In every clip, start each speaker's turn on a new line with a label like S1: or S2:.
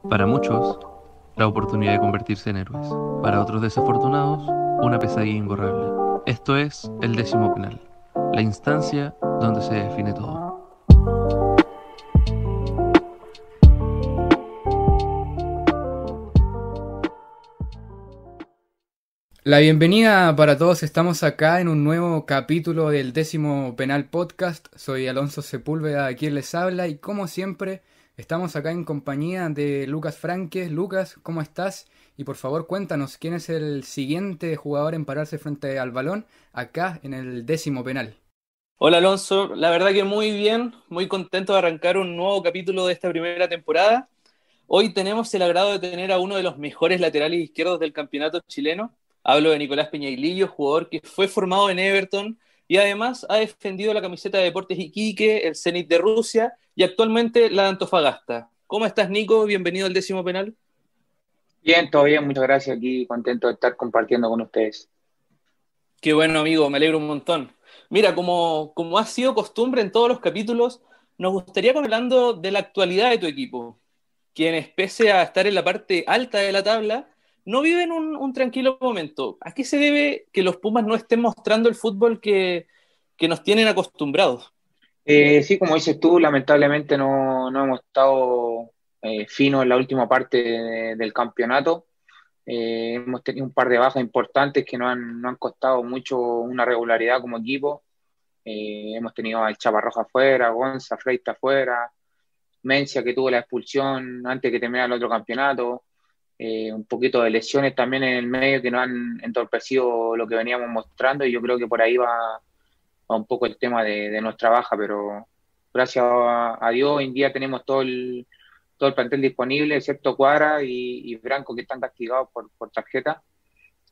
S1: Para muchos, la oportunidad de convertirse en héroes. Para otros desafortunados, una pesadilla imborrable. Esto es el décimo penal, la instancia donde se define todo.
S2: La bienvenida para todos, estamos acá en un nuevo capítulo del décimo Penal Podcast. Soy Alonso Sepúlveda, quien les habla, y como siempre, estamos acá en compañía de Lucas Franques. Lucas, ¿cómo estás? Y por favor, cuéntanos quién es el siguiente jugador en pararse frente al balón acá en el décimo penal.
S3: Hola Alonso, la verdad que muy bien, muy contento de arrancar un nuevo capítulo de esta primera temporada. Hoy tenemos el agrado de tener a uno de los mejores laterales izquierdos del campeonato chileno. Hablo de Nicolás Peñailillo, jugador que fue formado en Everton y además ha defendido la camiseta de Deportes Iquique, el Zenit de Rusia y actualmente la de Antofagasta. ¿Cómo estás, Nico? Bienvenido al décimo penal.
S4: Bien, todo bien, muchas gracias. Aquí contento de estar compartiendo con ustedes.
S3: Qué bueno, amigo, me alegro un montón. Mira, como ha sido costumbre en todos los capítulos, nos gustaría comenzar hablando de la actualidad de tu equipo, quienes pese a estar en la parte alta de la tabla, no viven un tranquilo momento. ¿A qué se debe que los Pumas no estén mostrando el fútbol que nos tienen acostumbrados?
S4: Sí, como dices tú, lamentablemente no hemos estado finos en la última parte del campeonato. Hemos tenido un par de bajas importantes que no han costado mucho una regularidad como equipo. Hemos tenido al Chaparroja afuera, Gonza, Freita afuera, Mencia que tuvo la expulsión antes que terminara el otro campeonato. Un poquito de lesiones también en el medio que nos han entorpecido lo que veníamos mostrando y yo creo que por ahí va un poco el tema de nuestra baja, pero gracias a Dios hoy en día tenemos todo el plantel disponible, excepto Cuadra y Franco que están castigados por tarjeta.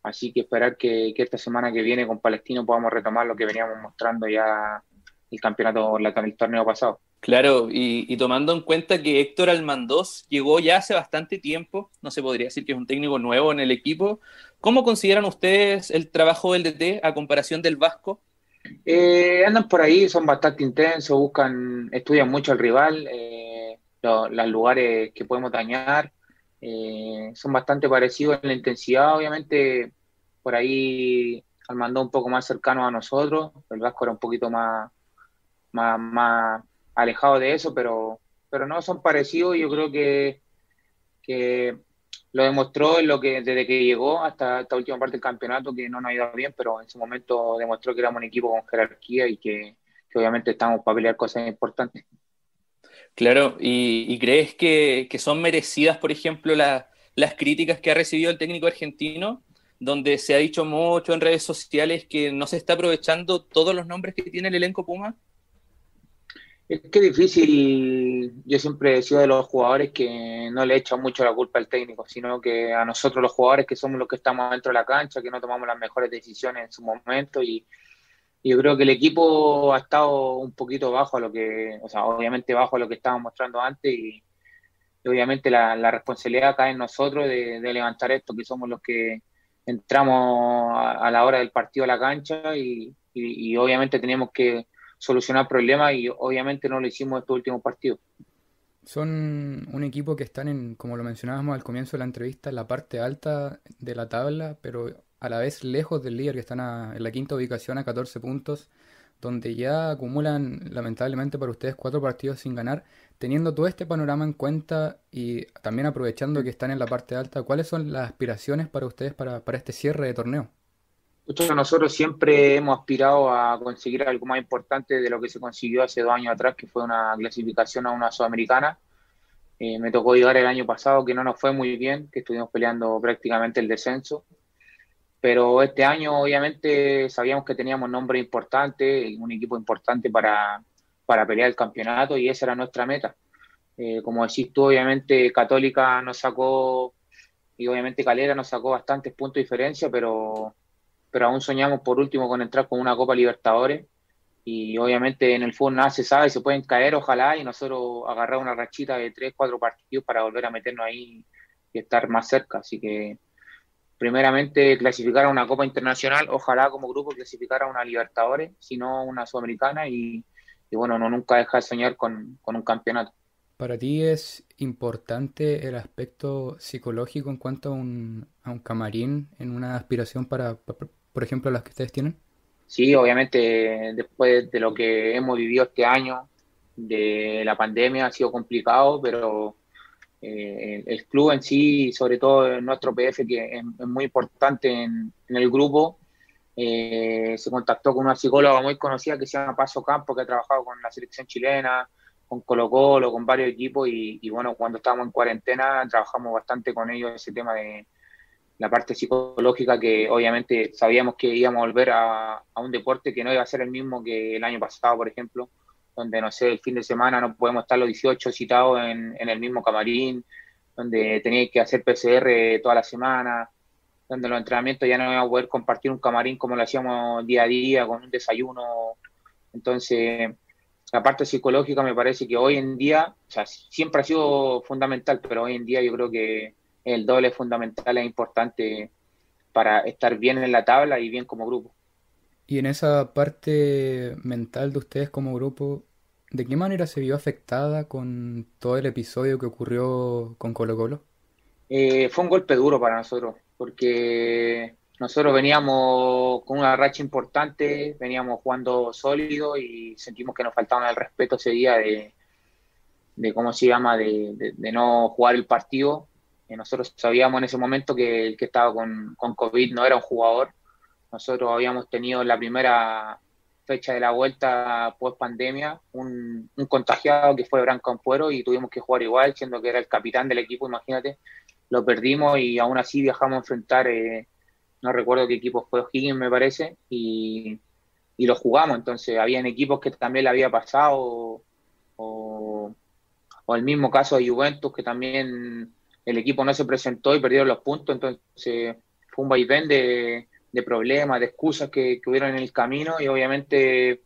S4: Así que esperar que esta semana que viene con Palestino podamos retomar lo que veníamos mostrando ya el torneo pasado.
S3: Claro, y tomando en cuenta que Héctor Almandós llegó ya hace bastante tiempo, no se podría decir que es un técnico nuevo en el equipo, ¿cómo consideran ustedes el trabajo del DT a comparación del Vasco?
S4: Andan por ahí, son bastante intensos, estudian mucho al rival, los lugares que podemos dañar, son bastante parecidos en la intensidad, obviamente, por ahí Armando un poco más cercano a nosotros, el Vasco era un poquito más alejado de eso, pero no son parecidos, y yo creo que lo demostró desde que llegó hasta esta última parte del campeonato, que no nos ha ido bien, pero en su momento demostró que éramos un equipo con jerarquía y que obviamente estamos para pelear cosas importantes.
S3: Claro, y crees que son merecidas, por ejemplo, las críticas que ha recibido el técnico argentino, donde se ha dicho mucho en redes sociales que no se está aprovechando todos los nombres que tiene el elenco Puma?
S4: Es que es difícil, yo siempre he sido de los jugadores que no le echan mucho la culpa al técnico, sino que a nosotros los jugadores que somos los que estamos dentro de la cancha, que no tomamos las mejores decisiones en su momento y yo creo que el equipo ha estado un poquito bajo a lo que, o sea, obviamente bajo a lo que estábamos mostrando antes y obviamente la responsabilidad cae en nosotros de levantar esto, que somos los que entramos a la hora del partido a la cancha y obviamente tenemos que solucionar problemas y obviamente no lo hicimos estos últimos partidos.
S2: Son un equipo que están en, como lo mencionábamos al comienzo de la entrevista, en la parte alta de la tabla, pero a la vez lejos del líder, que están en la quinta ubicación a 14 puntos, donde ya acumulan lamentablemente para ustedes 4 partidos sin ganar. Teniendo todo este panorama en cuenta y también aprovechando que están en la parte alta, ¿cuáles son las aspiraciones para ustedes para este cierre de torneo?
S4: Nosotros siempre hemos aspirado a conseguir algo más importante de lo que se consiguió hace 2 años atrás, que fue una clasificación a una sudamericana. Me tocó llegar el año pasado, que no nos fue muy bien, que estuvimos peleando prácticamente el descenso. Pero este año, obviamente, sabíamos que teníamos nombre importante, un equipo importante para pelear el campeonato y esa era nuestra meta. Como decís tú, obviamente, Católica nos sacó y obviamente Calera nos sacó bastantes puntos de diferencia, pero aún soñamos por último con entrar con una Copa Libertadores y obviamente en el fútbol nada se sabe, se pueden caer, ojalá, y nosotros agarrar una rachita de 3, 4 partidos para volver a meternos ahí y estar más cerca. Así que primeramente clasificar a una Copa Internacional, ojalá como grupo clasificar a una Libertadores, si no una Sudamericana y bueno, no nunca dejar de soñar con un campeonato.
S2: ¿Para ti es importante el aspecto psicológico en cuanto a un camarín en una aspiración por ejemplo, las que ustedes tienen?
S4: Sí, obviamente después de lo que hemos vivido este año, de la pandemia, ha sido complicado, pero el club en sí, sobre todo en nuestro PF, que es muy importante en el grupo, se contactó con una psicóloga muy conocida que se llama Paso Campo, que ha trabajado con la selección chilena, con Colo-Colo, con varios equipos, y bueno, cuando estábamos en cuarentena trabajamos bastante con ellos ese tema de la parte psicológica, que obviamente sabíamos que íbamos a volver a un deporte que no iba a ser el mismo que el año pasado, por ejemplo, donde, no sé, el fin de semana no podemos estar los 18 citados en el mismo camarín, donde teníais que hacer PCR toda la semana, donde los entrenamientos ya no íbamos a poder compartir un camarín como lo hacíamos día a día, con un desayuno. Entonces, la parte psicológica me parece que hoy en día, o sea, siempre ha sido fundamental, pero hoy en día yo creo que el doble es fundamental, es importante para estar bien en la tabla y bien como grupo.
S2: Y en esa parte mental de ustedes como grupo, ¿de qué manera se vio afectada con todo el episodio que ocurrió con Colo Colo?
S4: Fue un golpe duro para nosotros, porque nosotros veníamos con una racha importante, veníamos jugando sólido y sentimos que nos faltaba el respeto ese día de cómo se llama, de no jugar el partido. Nosotros sabíamos en ese momento que el que estaba con COVID no era un jugador. Nosotros habíamos tenido en la primera fecha de la vuelta post pandemia un contagiado que fue Branco Ampuero y tuvimos que jugar igual, siendo que era el capitán del equipo, imagínate. Lo perdimos y aún así viajamos a enfrentar, no recuerdo qué equipo fue, O'Higgins me parece, y lo jugamos. Entonces habían equipos que también le había pasado, o, o el mismo caso de Juventus, que también el equipo no se presentó y perdieron los puntos. Entonces fue un vaivén de problemas, de excusas que hubieron en el camino, y obviamente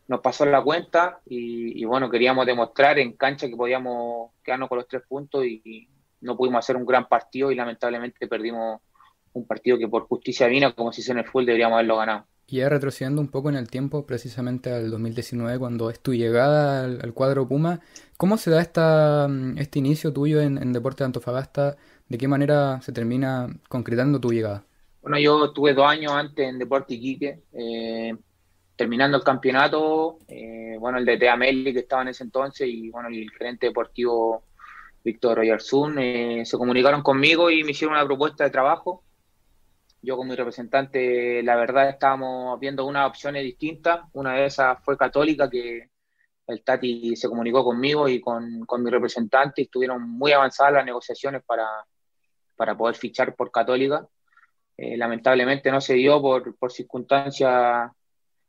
S4: nos pasó la cuenta y bueno, queríamos demostrar en cancha que podíamos quedarnos con los 3 puntos, y no pudimos hacer un gran partido y lamentablemente perdimos un partido que por justicia divina, como se dice en el fútbol, deberíamos haberlo ganado.
S2: Y ya retrocediendo un poco en el tiempo, precisamente al 2019, cuando es tu llegada al cuadro Puma, ¿cómo se da este inicio tuyo en Deportes de Antofagasta? ¿De qué manera se termina concretando tu llegada?
S4: Bueno, yo tuve 2 años antes en Deportes Iquique, terminando el campeonato, bueno, el de Tea Meli que estaba en ese entonces, y bueno, el gerente deportivo Víctor Oyarzún, se comunicaron conmigo y me hicieron una propuesta de trabajo. Yo con mi representante, la verdad, estábamos viendo unas opciones distintas. Una de esas fue Católica, que el Tati se comunicó conmigo y con mi representante, y estuvieron muy avanzadas las negociaciones para poder fichar por Católica. Lamentablemente no se dio por circunstancias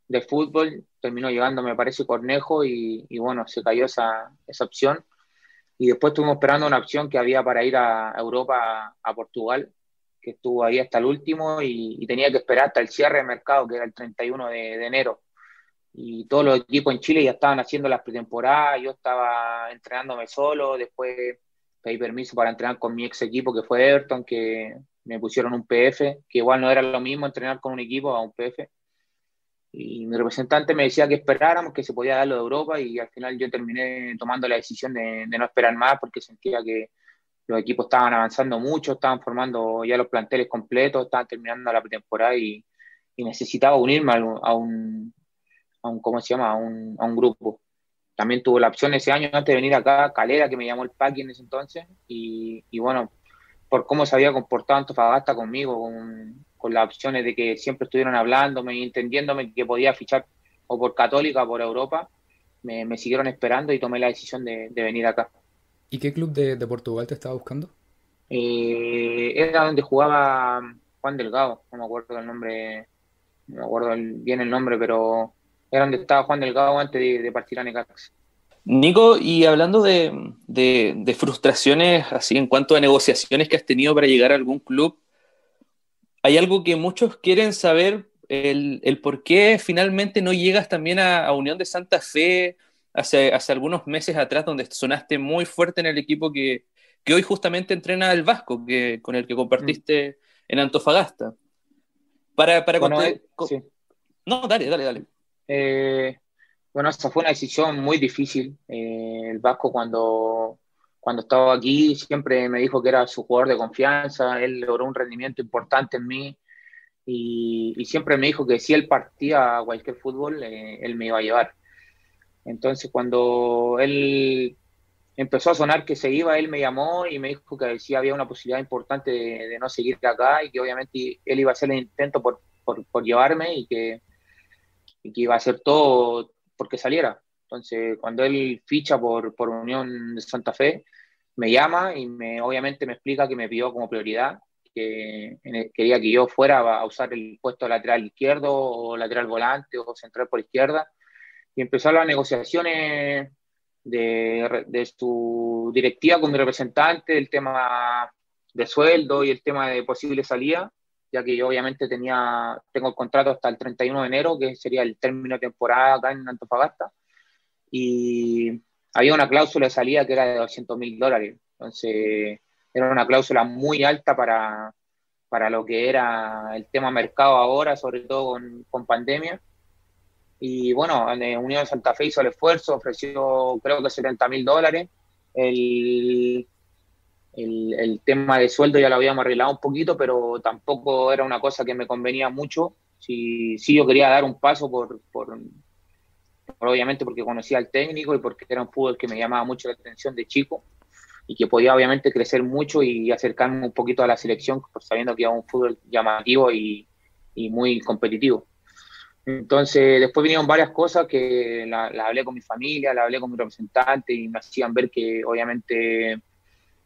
S4: de fútbol, terminó llegando, me parece, Cornejo, y bueno, se cayó esa opción. Y después estuvimos esperando una opción que había para ir a Europa, a Portugal, que estuvo ahí hasta el último, y tenía que esperar hasta el cierre de mercado, que era el 31 de enero. Y todos los equipos en Chile ya estaban haciendo las pretemporadas, yo estaba entrenándome solo, después pedí permiso para entrenar con mi ex equipo, que fue Everton, que me pusieron un PF, que igual no era lo mismo entrenar con un equipo a un PF. Y mi representante me decía que esperáramos, que se podía dar lo de Europa, y al final yo terminé tomando la decisión de no esperar más, porque sentía que los equipos estaban avanzando mucho, estaban formando ya los planteles completos, estaban terminando la pretemporada, y necesitaba unirme a un ¿cómo se llama? A un grupo. También tuve la opción ese año, antes de venir acá, Calera, que me llamó el Paqui en ese entonces, y bueno, por cómo se había comportado Antofagasta conmigo, con las opciones de que siempre estuvieron hablándome y entendiéndome que podía fichar o por Católica o por Europa, me siguieron esperando y tomé la decisión de venir acá.
S2: ¿Y qué club de Portugal te estaba buscando?
S4: Era donde jugaba Juan Delgado, no me acuerdo el nombre, no me acuerdo bien el nombre, pero era donde estaba Juan Delgado antes de partir a Necaxa.
S3: Nico, y hablando de frustraciones, así en cuanto a negociaciones que has tenido para llegar a algún club, hay algo que muchos quieren saber, el por qué finalmente no llegas también a Unión de Santa Fe hace algunos meses atrás, donde sonaste muy fuerte en el equipo que hoy justamente entrena el Vasco, con el que compartiste en Antofagasta. Para
S4: Bueno, sí.
S3: No, dale.
S4: Eh, Bueno, esa fue una decisión muy difícil. El Vasco cuando estaba aquí siempre me dijo que era su jugador de confianza, él logró un rendimiento importante en mí y siempre me dijo que si él partía a cualquier fútbol, él me iba a llevar. Entonces cuando él empezó a sonar que se iba, él me llamó y me dijo que sí había una posibilidad importante de no seguir acá y que obviamente él iba a hacer el intento por llevarme y que iba a hacer todo porque saliera. Entonces, cuando él ficha por Unión de Santa Fe, me llama y obviamente me explica que me pidió como prioridad, que quería que yo fuera a usar el puesto de lateral izquierdo o lateral volante o central por izquierda. Y empezó las negociaciones de su directiva con mi representante, el tema de sueldo y el tema de posible salida, ya que yo obviamente tengo el contrato hasta el 31 de enero, que sería el término de temporada acá en Antofagasta, y había una cláusula de salida que era de $200.000. Entonces, era una cláusula muy alta para lo que era el tema mercado ahora, sobre todo con pandemia. Y bueno, Unión de Santa Fe hizo el esfuerzo, ofreció creo que $70.000. El, el tema de sueldo ya lo habíamos arreglado un poquito, pero tampoco era una cosa que me convenía mucho. Sí, yo quería dar un paso obviamente porque conocía al técnico y porque era un fútbol que me llamaba mucho la atención de chico y que podía obviamente crecer mucho y acercarme un poquito a la selección, sabiendo que era un fútbol llamativo y muy competitivo. Entonces, después vinieron varias cosas que la hablé con mi familia, la hablé con mi representante y me hacían ver que obviamente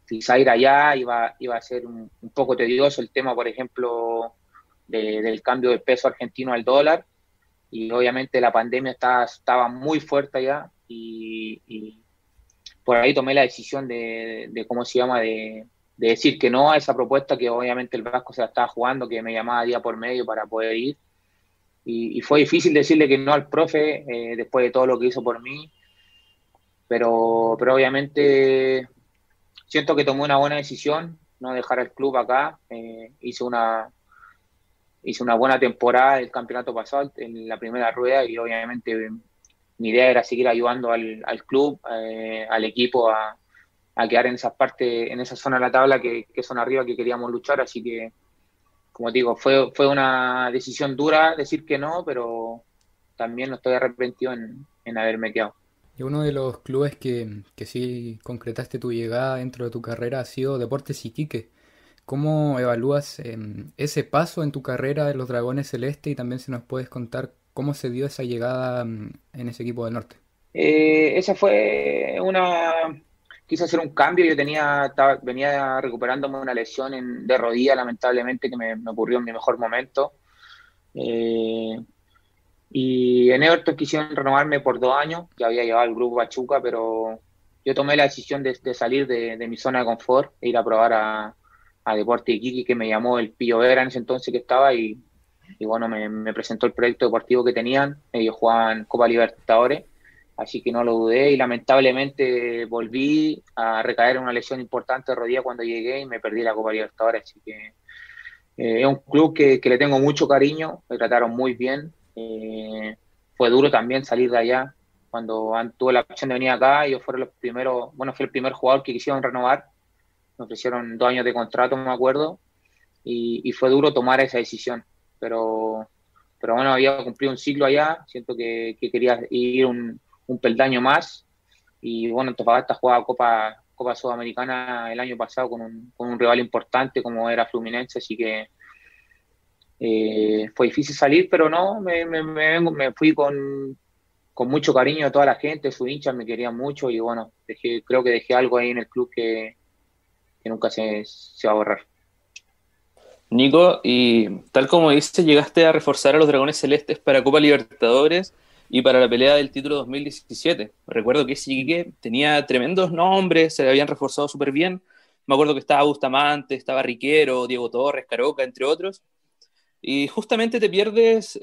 S4: quizá ir allá iba a ser un poco tedioso el tema, por ejemplo, del cambio del peso argentino al dólar, y obviamente la pandemia estaba muy fuerte allá y por ahí tomé la decisión de ¿cómo se llama?, de decir que no a esa propuesta que obviamente el Vasco se la estaba jugando, que me llamaba día por medio para poder ir. Y fue difícil decirle que no al profe después de todo lo que hizo por mí, pero obviamente siento que tomé una buena decisión, no dejar el club acá. Hice una buena temporada el campeonato pasado en la primera rueda y obviamente mi idea era seguir ayudando al club, al equipo a quedar en esas partes, en esa zona de la tabla que son arriba, que queríamos luchar. Así que, como te digo, fue una decisión dura decir que no, pero también no estoy arrepentido en haberme quedado.
S2: Y uno de los clubes que sí concretaste tu llegada dentro de tu carrera ha sido Deportes Iquique. ¿Cómo evalúas ese paso en tu carrera de los Dragones Celeste? Y también si nos puedes contar cómo se dio esa llegada en ese equipo del norte.
S4: Esa fue quise hacer un cambio. Yo venía recuperándome una lesión de rodilla, lamentablemente, que me ocurrió en mi mejor momento. Y en Everton quisieron renovarme por 2 años, que había llevado el grupo Pachuca, pero yo tomé la decisión de salir de mi zona de confort e ir a probar a Deportes Iquique, que me llamó el Pillo Vera en ese entonces que estaba, y bueno, me presentó el proyecto deportivo que tenían. Ellos jugaban Copa Libertadores, así que no lo dudé y lamentablemente volví a recaer en una lesión importante de rodilla cuando llegué y me perdí la Copa Libertadores. Así que es un club que le tengo mucho cariño, me trataron muy bien. Fue duro también salir de allá. Cuando tuve la opción de venir acá, ellos fueron los primeros, bueno, fui el primer jugador que quisieron renovar. Me ofrecieron 2 años de contrato, me acuerdo, y fue duro tomar esa decisión. Pero bueno, había cumplido un ciclo allá, siento que quería ir un peldaño más, y bueno, Antofagasta jugaba Copa Sudamericana el año pasado con un rival importante como era Fluminense, así que fue difícil salir, pero no, me fui con mucho cariño de toda la gente. Sus hinchas me querían mucho y bueno, creo que dejé algo ahí en el club que nunca se va a borrar.
S3: Nico, y tal como dices, llegaste a reforzar a los Dragones Celestes para Copa Libertadores y para la pelea del título 2017. Recuerdo que ese Iquique tenía tremendos nombres, se habían reforzado súper bien. Me acuerdo que estaba Bustamante, estaba Riquero, Diego Torres, Caroca, entre otros. Y justamente te pierdes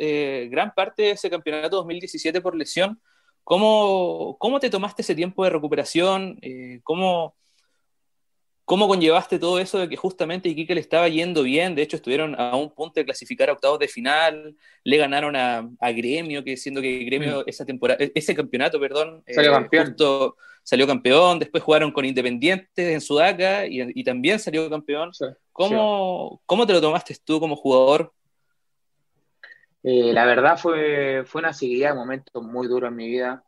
S3: gran parte de ese campeonato 2017 por lesión. ¿Cómo te tomaste ese tiempo de recuperación? ¿Cómo conllevaste todo eso de que justamente Iquique le estaba yendo bien? De hecho, estuvieron a un punto de clasificar a octavos de final, le ganaron a Gremio, que siendo que Gremio esa temporada, ese campeonato, perdón,
S4: Salió campeón.
S3: justo salió campeón, después jugaron con Independiente en Sudaca y también salió campeón.
S4: Sí, sí.
S3: ¿Cómo te lo tomaste tú como jugador?
S4: La verdad fue una seguidilla de momentos muy duros en mi vida.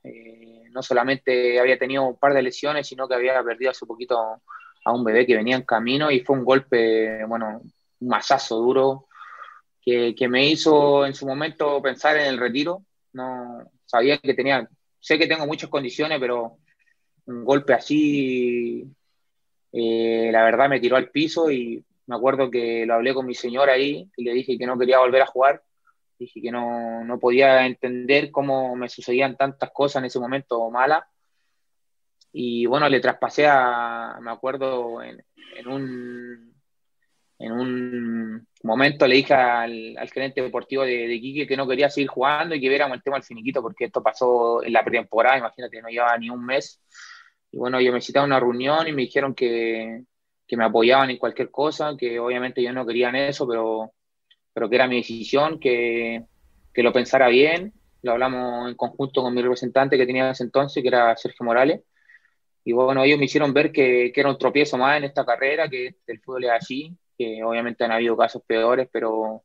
S4: No solamente había tenido un par de lesiones, sino que había perdido hace poquito a un bebé que venía en camino y fue un golpe, bueno, un mazazo duro que me hizo en su momento pensar en el retiro. No sabía que sé que tengo muchas condiciones, pero un golpe así, la verdad me tiró al piso y me acuerdo que lo hablé con mi señora ahí y le dije que no quería volver a jugar. Dije que no podía entender cómo me sucedían tantas cosas en ese momento malas. Y bueno, le traspasé me acuerdo, en un momento le dije al gerente deportivo de Iquique que no quería seguir jugando y que viéramos el tema del finiquito, porque esto pasó en la pretemporada, imagínate, no llevaba ni un mes. Y bueno, yo me citaron a una reunión y me dijeron que me apoyaban en cualquier cosa, que obviamente yo no quería en eso, pero que era mi decisión, que lo pensara bien. Lo hablamos en conjunto con mi representante que tenía en ese entonces, que era Sergio Morales. Y bueno, ellos me hicieron ver que era un tropiezo más en esta carrera, que el fútbol es así, que obviamente han habido casos peores, pero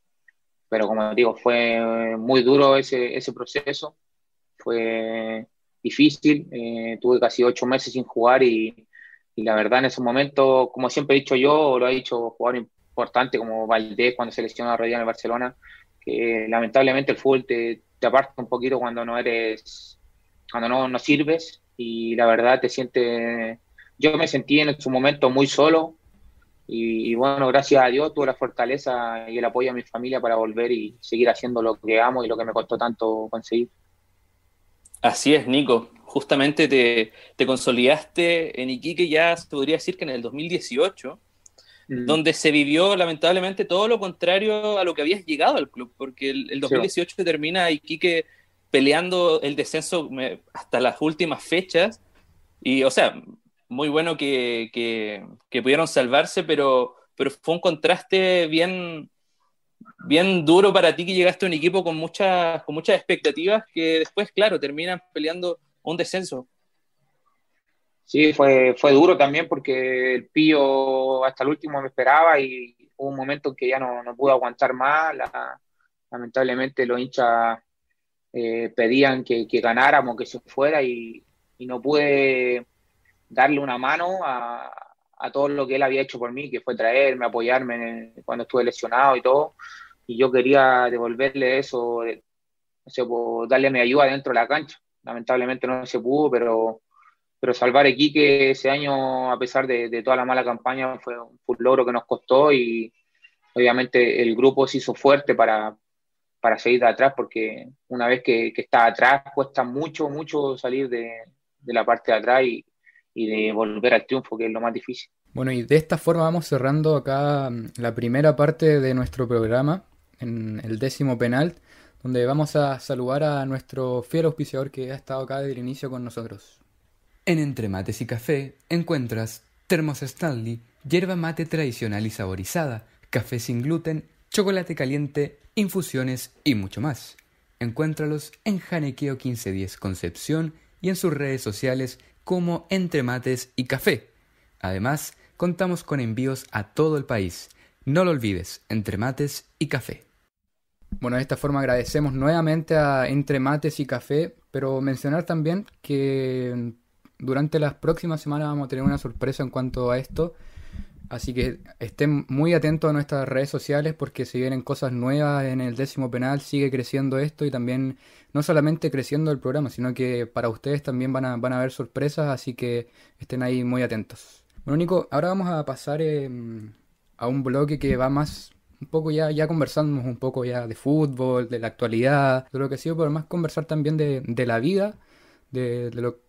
S4: como digo, fue muy duro ese proceso, fue difícil, tuve casi 8 meses sin jugar y la verdad en ese momento, como siempre he dicho yo, o lo ha dicho jugador importante como Valdés cuando se lesionó la rodilla en el Barcelona, que lamentablemente el fútbol te aparta un poquito cuando no sirves y la verdad yo me sentí en su momento muy solo y bueno, gracias a Dios tuve la fortaleza y el apoyo de mi familia para volver y seguir haciendo lo que amo y lo que me costó tanto conseguir.
S3: Así es, Nico. Justamente te consolidaste en Iquique ya se podría decir que en el 2018, donde se vivió lamentablemente todo lo contrario a lo que habías llegado al club, porque el 2018
S4: Sí.
S3: termina Iquique peleando el descenso hasta las últimas fechas, y o sea, muy bueno que pudieron salvarse, pero fue un contraste bien duro para ti que llegaste a un equipo con muchas expectativas que después, claro, terminan peleando un descenso.
S4: Sí, fue duro también porque el Pillo hasta el último me esperaba y hubo un momento en que ya no pude aguantar más. Lamentablemente los hinchas pedían que ganáramos, que se fuera y no pude darle una mano a todo lo que él había hecho por mí, que fue traerme, apoyarme cuando estuve lesionado y todo. Y yo quería devolverle eso, no sé, pues, darle mi ayuda dentro de la cancha. Lamentablemente no se pudo, pero salvar a Iquique ese año, a pesar de toda la mala campaña, fue un logro que nos costó y obviamente el grupo se hizo fuerte para seguir de atrás, porque una vez que estás atrás cuesta mucho salir de la parte de atrás y de volver al triunfo, que es lo más difícil.
S2: Bueno, y de esta forma vamos cerrando acá la primera parte de nuestro programa, en el 10º penal, donde vamos a saludar a nuestro fiel auspiciador que ha estado acá desde el inicio con nosotros.
S5: En Entre Mates y Café encuentras termos Stanley, yerba mate tradicional y saborizada, café sin gluten, chocolate caliente, infusiones y mucho más. Encuéntralos en Janequeo 1510 Concepción y en sus redes sociales como Entre Mates y Café. Además, contamos con envíos a todo el país. No lo olvides, Entre Mates y Café.
S2: Bueno, de esta forma agradecemos nuevamente a Entre Mates y Café, pero mencionar también que durante las próximas semanas vamos a tener una sorpresa en cuanto a esto, así que estén muy atentos a nuestras redes sociales porque se vienen cosas nuevas en el 10º penal, sigue creciendo esto y también no solamente creciendo el programa, sino que para ustedes también van a haber sorpresas, así que estén ahí muy atentos. Bueno, Nico, ahora vamos a pasar a un bloque que va más, un poco ya conversamos un poco ya de fútbol, de la actualidad, de lo que ha sido, pero más conversar también de la vida,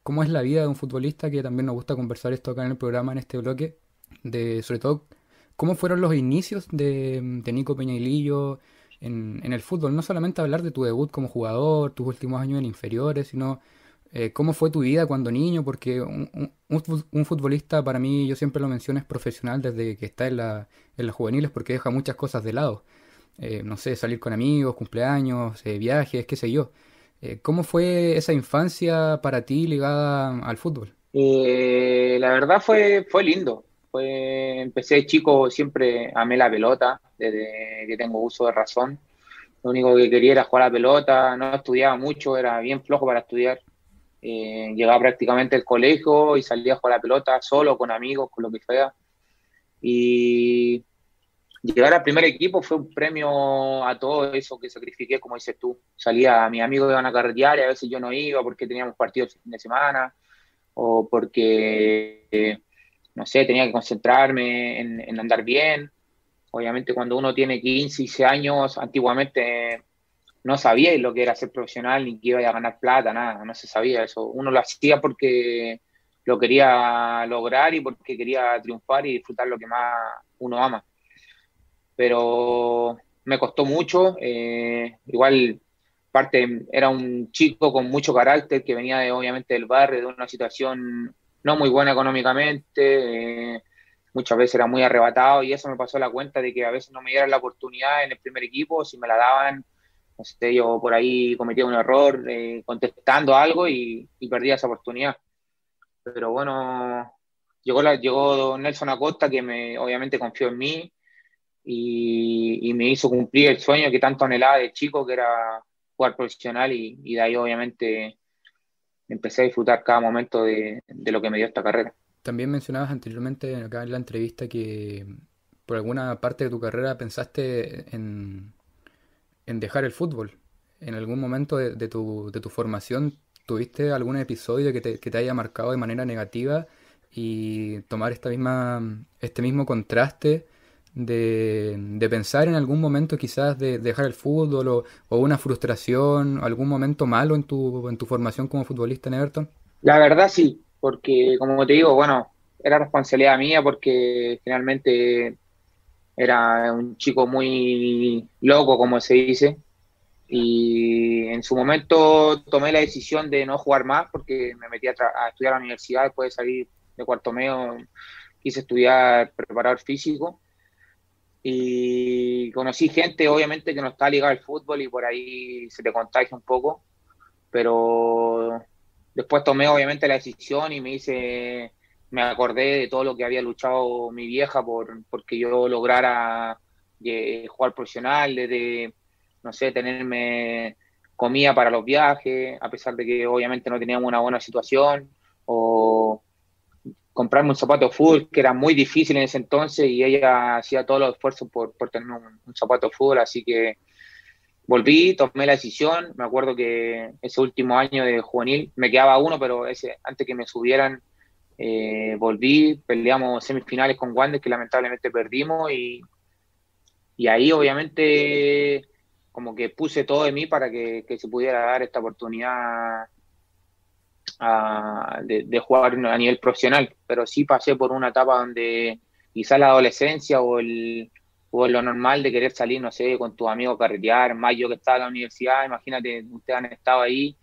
S2: cómo es la vida de un futbolista, que también nos gusta conversar esto acá en el programa, en este bloque, sobre todo cómo fueron los inicios de Nico Peñailillo en el fútbol. No solamente hablar de tu debut como jugador, tus últimos años en inferiores, sino ¿Cómo fue tu vida cuando niño? Porque un futbolista, para mí, yo siempre lo menciono, es profesional desde que está en las juveniles porque deja muchas cosas de lado. No sé, salir con amigos, cumpleaños, viajes, qué sé yo. ¿Cómo fue esa infancia para ti ligada al fútbol?
S4: La verdad fue lindo. Empecé chico, siempre amé la pelota, desde que tengo uso de razón. Lo único que quería era jugar a la pelota, no estudiaba mucho, era bien flojo para estudiar. Llegaba prácticamente al colegio y salía a jugar a la pelota solo, con amigos, con lo que fuera. Y llegar al primer equipo fue un premio a todo eso que sacrifiqué, como dices tú. Salía, mis amigos iban a carretear y a veces yo no iba porque teníamos partidos el fin de semana o porque, no sé, tenía que concentrarme en andar bien. Obviamente cuando uno tiene 15, 16 años, antiguamente no sabía lo que era ser profesional ni que iba a ganar plata, nada, no se sabía eso. Uno lo hacía porque lo quería lograr y porque quería triunfar y disfrutar lo que más uno ama. Pero me costó mucho, igual parte era un chico con mucho carácter que venía obviamente del barrio, de una situación no muy buena económicamente, muchas veces era muy arrebatado y eso me pasó la cuenta de que a veces no me dieran la oportunidad en el primer equipo, si me la daban, no sé, yo por ahí cometía un error contestando algo y perdía esa oportunidad. Pero bueno, llegó Nelson Acosta que obviamente confió en mí y me hizo cumplir el sueño que tanto anhelaba de chico, que era jugar profesional y de ahí obviamente empecé a disfrutar cada momento de lo que me dio esta carrera.
S2: También mencionabas anteriormente acá en la entrevista que por alguna parte de tu carrera pensaste en dejar el fútbol. ¿En algún momento de tu formación tuviste algún episodio que te haya marcado de manera negativa y tomar este mismo contraste de pensar en algún momento quizás de dejar el fútbol o una frustración, algún momento malo en tu formación como futbolista en Everton?
S4: La verdad sí, porque como te digo, bueno, era responsabilidad mía porque finalmente era un chico muy loco, como se dice, y en su momento tomé la decisión de no jugar más porque me metí a estudiar a la universidad después de salir de cuarto medio, quise estudiar preparador físico y conocí gente obviamente que no está ligada al fútbol y por ahí se te contagia un poco, pero después tomé obviamente la decisión y me acordé de todo lo que había luchado mi vieja porque yo lograra jugar profesional, desde, no sé, tenerme comida para los viajes, a pesar de que obviamente no teníamos una buena situación, o comprarme un zapato de fútbol, que era muy difícil en ese entonces, y ella hacía todos los esfuerzos por tener un zapato de fútbol, así que volví, tomé la decisión, me acuerdo que ese último año de juvenil me quedaba uno, pero antes que me subieran, volví, peleamos semifinales con Wander, que lamentablemente perdimos, y ahí obviamente como que puse todo de mí para que se pudiera dar esta oportunidad de jugar a nivel profesional, pero sí pasé por una etapa donde quizás la adolescencia o lo normal de querer salir, no sé, con tus amigos a carretear, más yo que estaba en la universidad, imagínate, ustedes han estado ahí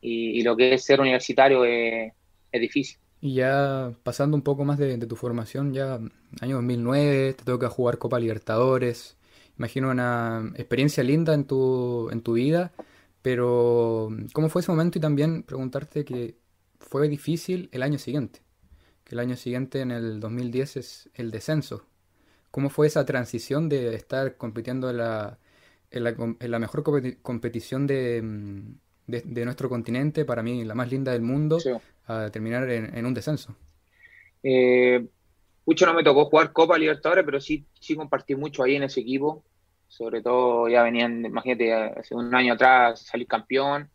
S4: y lo que es ser universitario es difícil.
S2: Y ya pasando un poco más de tu formación, ya año 2009, te toca jugar Copa Libertadores. Imagino una experiencia linda en tu vida, pero ¿cómo fue ese momento? Y también preguntarte que fue difícil el año siguiente, que el año siguiente en el 2010 es el descenso. ¿Cómo fue esa transición de estar compitiendo en la mejor competición de nuestro continente, para mí la más linda del mundo,
S4: Sí.
S2: a terminar en un descenso?
S4: Eh, Mucho no me tocó jugar Copa Libertadores, pero sí compartí mucho ahí en ese equipo. Sobre todo ya venían, imagínate, hace un año atrás salir campeón.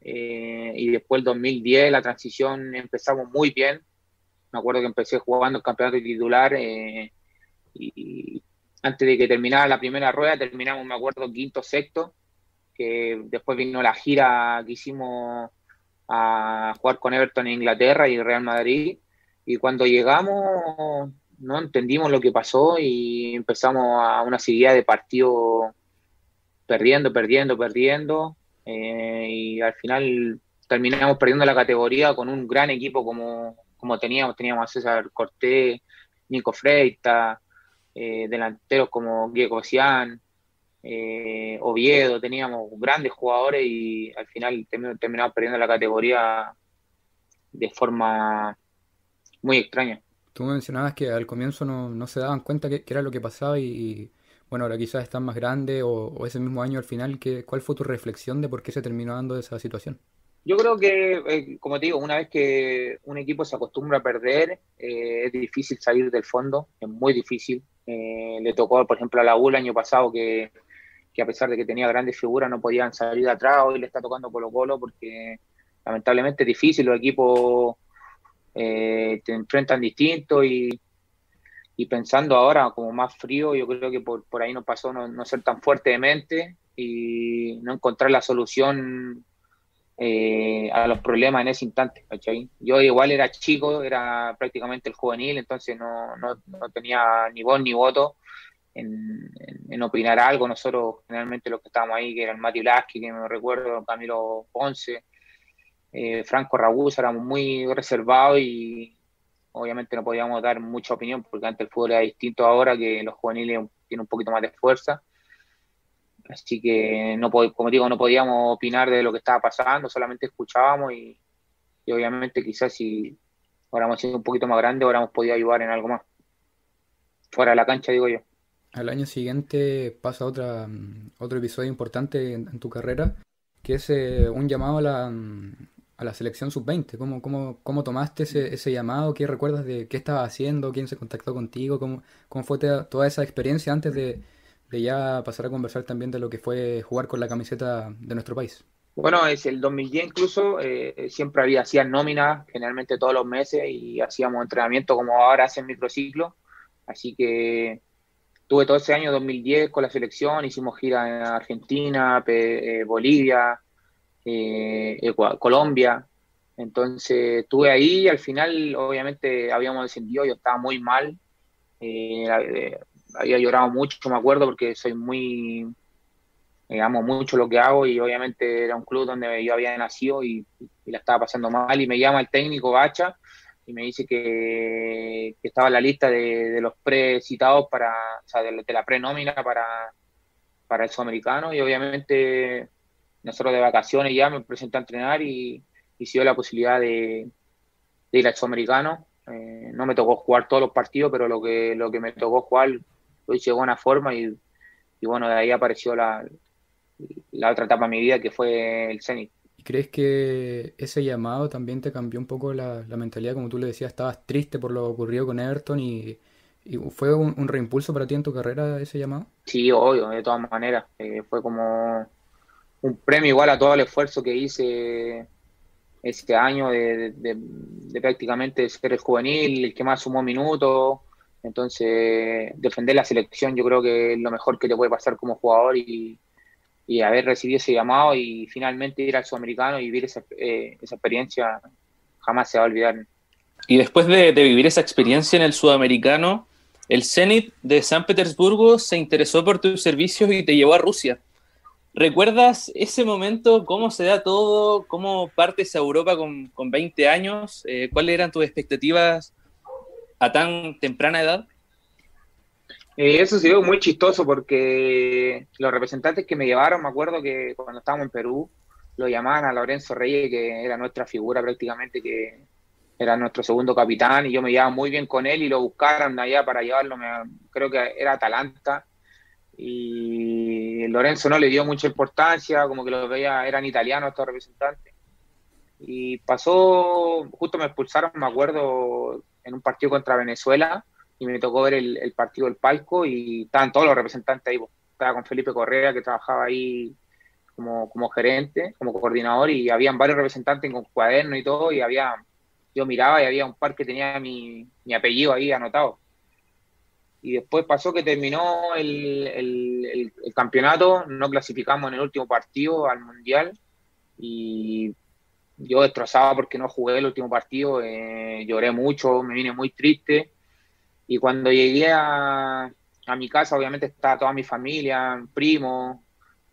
S4: Y después el 2010 la transición empezamos muy bien. Me acuerdo que empecé jugando el campeonato titular y antes de que terminara la primera rueda terminamos, me acuerdo, quinto, sexto, que después vino la gira que hicimos a jugar con Everton en Inglaterra y Real Madrid. Y cuando llegamos no entendimos lo que pasó y empezamos a una seguida de partidos perdiendo, perdiendo, perdiendo. Y al final terminamos perdiendo la categoría con un gran equipo como teníamos a César Cortés, Nico Freita, delanteros como Diego Cian, Oviedo, teníamos grandes jugadores y al final terminamos perdiendo la categoría de forma muy extraña.
S2: Tú mencionabas que al comienzo no se daban cuenta que era lo que pasaba bueno, ahora quizás están más grandes o ese mismo año al final, ¿cuál fue tu reflexión de por qué se terminó dando esa situación?
S4: Yo creo que, como te digo, una vez que un equipo se acostumbra a perder, es difícil salir del fondo, es muy difícil. Le tocó, por ejemplo, a la U el año pasado que a pesar de que tenía grandes figuras no podían salir de atrás, hoy le está tocando Colo-Colo porque lamentablemente es difícil, los equipos te enfrentan distinto y pensando ahora como más frío, yo creo que por ahí nos pasó no ser tan fuerte de mente y no encontrar la solución a los problemas en ese instante, ¿cachai? Yo igual era chico, era prácticamente el juvenil, entonces no tenía ni voz ni voto en opinar algo. Nosotros generalmente los que estábamos ahí, que eran Mati Blasky, que me recuerdo, Camilo Ponce, Franco Ragusa, éramos muy reservados y obviamente no podíamos dar mucha opinión porque antes el fútbol era distinto ahora, que los juveniles tienen un poquito más de fuerza. Así que, como digo, no podíamos opinar de lo que estaba pasando, solamente escuchábamos y obviamente quizás si hubiéramos sido un poquito más grandes, hubiéramos podido ayudar en algo más. Fuera de la cancha, digo yo.
S2: Al año siguiente pasa otro episodio importante en tu carrera, que es un llamado a la selección sub-20. ¿Cómo tomaste ese llamado? ¿Qué recuerdas de qué estabas haciendo? ¿Quién se contactó contigo? ¿Cómo fue toda esa experiencia antes de ya pasar a conversar también de lo que fue jugar con la camiseta de nuestro país?
S4: Bueno, es el 2010 incluso, siempre hacían nóminas, generalmente todos los meses, y hacíamos entrenamiento como ahora hacen microciclo. Así que tuve todo ese año 2010 con la selección, hicimos gira en Argentina, Bolivia, Colombia. Entonces estuve ahí y al final obviamente habíamos descendido, yo estaba muy mal, había llorado mucho, me acuerdo, porque amo mucho lo que hago y obviamente era un club donde yo había nacido y la estaba pasando mal y me llama el técnico Bacha y me dice que estaba en la lista de los pre-citados o sea, de la pre-nómina para el sudamericano y obviamente nosotros de vacaciones ya me presenté a entrenar y se dio la posibilidad de ir al sudamericano. No me tocó jugar todos los partidos, pero lo que me tocó jugar lo hice de buena forma y bueno, de ahí apareció la otra etapa de mi vida que fue el Zenit.
S2: ¿Y crees que ese llamado también te cambió un poco la mentalidad? Como tú le decías, estabas triste por lo ocurrido con Everton y ¿fue un reimpulso para ti en tu carrera ese llamado?
S4: Sí, obvio, de todas maneras. Fue como un premio igual a todo el esfuerzo que hice este año de prácticamente ser el juvenil, el que más sumó minutos. Entonces, defender la selección yo creo que es lo mejor que te puede pasar como jugador y haber recibido ese llamado y finalmente ir al Sudamericano y vivir esa experiencia jamás se va a olvidar.
S3: Y después de vivir esa experiencia en el Sudamericano, el Zenit de San Petersburgo se interesó por tus servicios y te llevó a Rusia. ¿Recuerdas ese momento? ¿Cómo se da todo? ¿Cómo partes a Europa con 20 años? ¿Cuáles eran tus expectativas a tan temprana edad?
S4: Eso sí, muy chistoso porque los representantes que me llevaron, me acuerdo que cuando estábamos en Perú, lo llamaban a Lorenzo Reyes, que era nuestra figura prácticamente, que era nuestro segundo capitán, y yo me llevaba muy bien con él y lo buscaron allá para llevarlo, creo que era Atalanta, y Lorenzo no le dio mucha importancia, como que lo veía, eran italianos estos representantes. Y pasó, justo me expulsaron, me acuerdo, en un partido contra Venezuela, y me tocó ver el partido del palco y estaban todos los representantes ahí. Estaba con Felipe Correa, que trabajaba ahí como gerente, como coordinador, y habían varios representantes con cuaderno y todo, y yo miraba y había un par que tenía mi apellido ahí anotado. Y después pasó que terminó el campeonato, no clasificamos en el último partido al Mundial, y yo destrozado porque no jugué el último partido, lloré mucho, me vine muy triste. Y cuando llegué a mi casa, obviamente estaba toda mi familia, primo,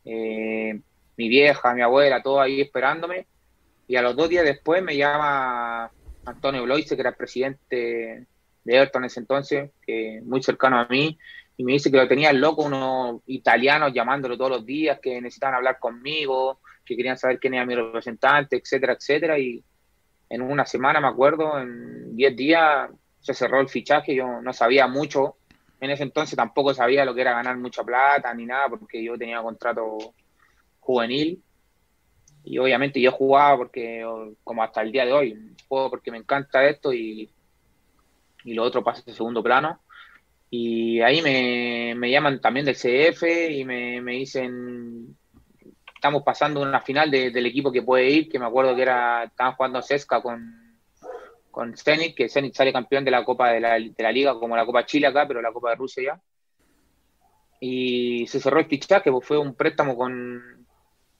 S4: mi vieja, mi abuela, todo ahí esperándome. y a los 2 días después me llama Antonio Bloise, que era el presidente de Everton en ese entonces, que muy cercano a mí, y me dice que lo tenían loco unos italianos llamándolo todos los días, que necesitaban hablar conmigo, que querían saber quién era mi representante, etcétera, etcétera, y en una semana, me acuerdo, en 10 días se cerró el fichaje. Yo no sabía mucho, en ese entonces tampoco sabía lo que era ganar mucha plata ni nada, porque yo tenía contrato juvenil, y obviamente yo jugaba porque, como hasta el día de hoy, juego porque me encanta esto, y lo otro pasa a segundo plano. Y ahí me llaman también del CF y me dicen, estamos pasando una final del equipo que puede ir, que me acuerdo que estaban jugando Cesca con Zenit, que Zenit sale campeón de la Copa de la Liga, como la Copa Chile acá, pero la Copa de Rusia ya. Y se cerró el fichaje, pues fue un préstamo con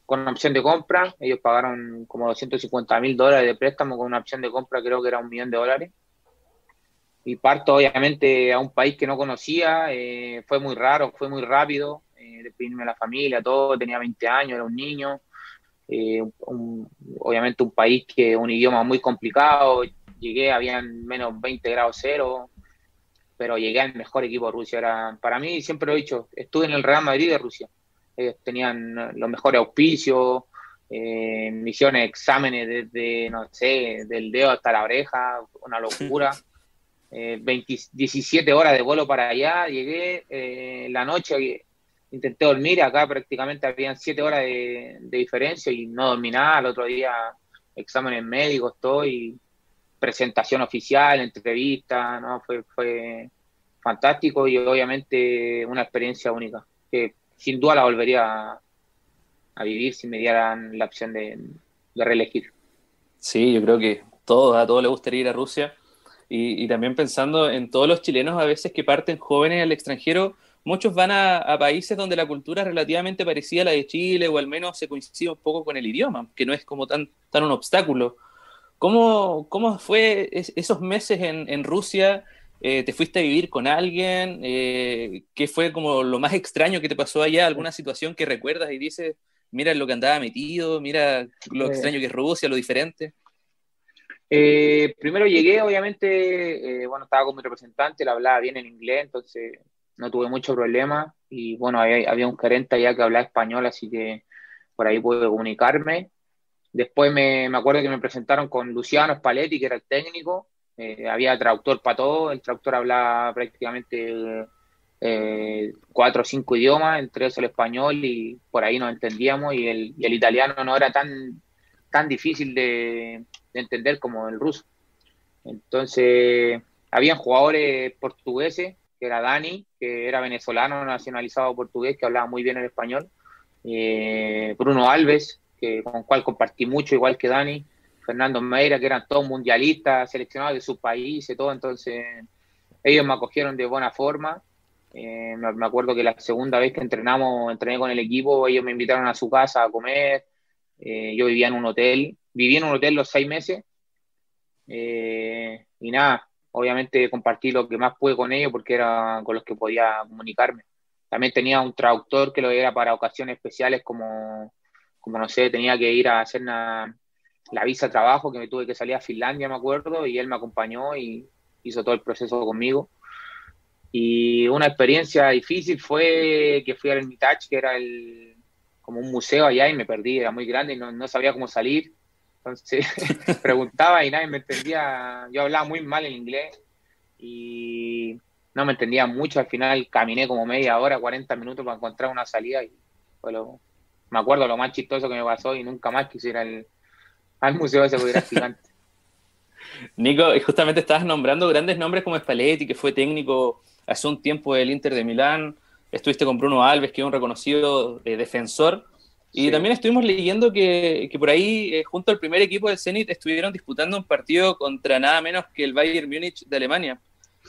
S4: una opción de compra. Ellos pagaron como $250.000 de préstamo con una opción de compra, creo que era $1.000.000. Y parto obviamente a un país que no conocía. Fue muy raro, fue muy rápido, despedirme de la familia, todo, tenía 20 años, era un niño. Obviamente un país un idioma muy complicado. Llegué, habían menos 20 grados cero, pero llegué al mejor equipo de Rusia. Para mí, siempre lo he dicho, estuve en el Real Madrid de Rusia. Ellos tenían los mejores auspicios, me hicieron exámenes desde, no sé, del dedo hasta la oreja, una locura. 17 horas de vuelo para allá, llegué la noche, intenté dormir, acá prácticamente habían 7 horas de diferencia y no dormí nada. Al otro día exámenes médicos, todo, y presentación oficial, entrevista, ¿no? Fue fantástico, y obviamente una experiencia única, que sin duda la volvería a vivir si me dieran la opción de reelegir.
S3: Sí, yo creo que a todos les gustaría ir a Rusia. Y también pensando en todos los chilenos a veces que parten jóvenes al extranjero, muchos van a países donde la cultura es relativamente parecida a la de Chile, o al menos se coincide un poco con el idioma, que no es como tan un obstáculo. ¿Cómo fue esos meses en Rusia? ¿Te fuiste a vivir con alguien? ¿Qué fue como lo más extraño que te pasó allá? ¿Alguna situación que recuerdas y dices, mira lo que andaba metido, mira lo extraño que es Rusia, lo diferente?
S4: Primero llegué, obviamente, bueno, estaba con mi representante, le hablaba bien en inglés, entonces no tuve mucho problema. Y bueno, había un gerente allá que hablaba español, así que por ahí pude comunicarme. Después me acuerdo que me presentaron con Luciano Spalletti, que era el técnico. Había traductor para todo, el traductor hablaba prácticamente 4 o 5 idiomas, entre eso el español, y por ahí nos entendíamos, y el italiano no era tan difícil de entender como el ruso. Entonces, habían jugadores portugueses, que era Dani, que era venezolano nacionalizado portugués, que hablaba muy bien el español. Bruno Alves, con el cual compartí mucho, igual que Dani. Fernando Meira, que eran todos mundialistas, seleccionados de sus países, todo. Entonces, ellos me acogieron de buena forma. Me acuerdo que la segunda vez que entrené con el equipo, ellos me invitaron a su casa a comer. Yo vivía en un hotel, viví en un hotel los 6 meses, y nada, obviamente compartí lo que más pude con ellos porque era con los que podía comunicarme. También tenía un traductor que lo era para ocasiones especiales, como no sé, tenía que ir a hacer la visa de trabajo, que me tuve que salir a Finlandia, me acuerdo, y él me acompañó y hizo todo el proceso conmigo. Y una experiencia difícil fue que fui al Hermitage, que era como un museo allá, y me perdí, era muy grande y no sabía cómo salir. Entonces preguntaba y nadie me entendía. Yo hablaba muy mal en inglés y no me entendía mucho. Al final caminé como media hora, 40 minutos para encontrar una salida, y me acuerdo lo más chistoso que me pasó, y nunca más quise ir al museo ese porque era gigante.
S3: Nico, justamente estabas nombrando grandes nombres como Spalletti, que fue técnico hace un tiempo del Inter de Milán. Estuviste con Bruno Alves, que es un reconocido defensor. Y
S4: Sí.
S3: también estuvimos leyendo que por ahí, junto al primer equipo del Zenit, estuvieron disputando un partido contra nada menos que el Bayern Múnich de Alemania.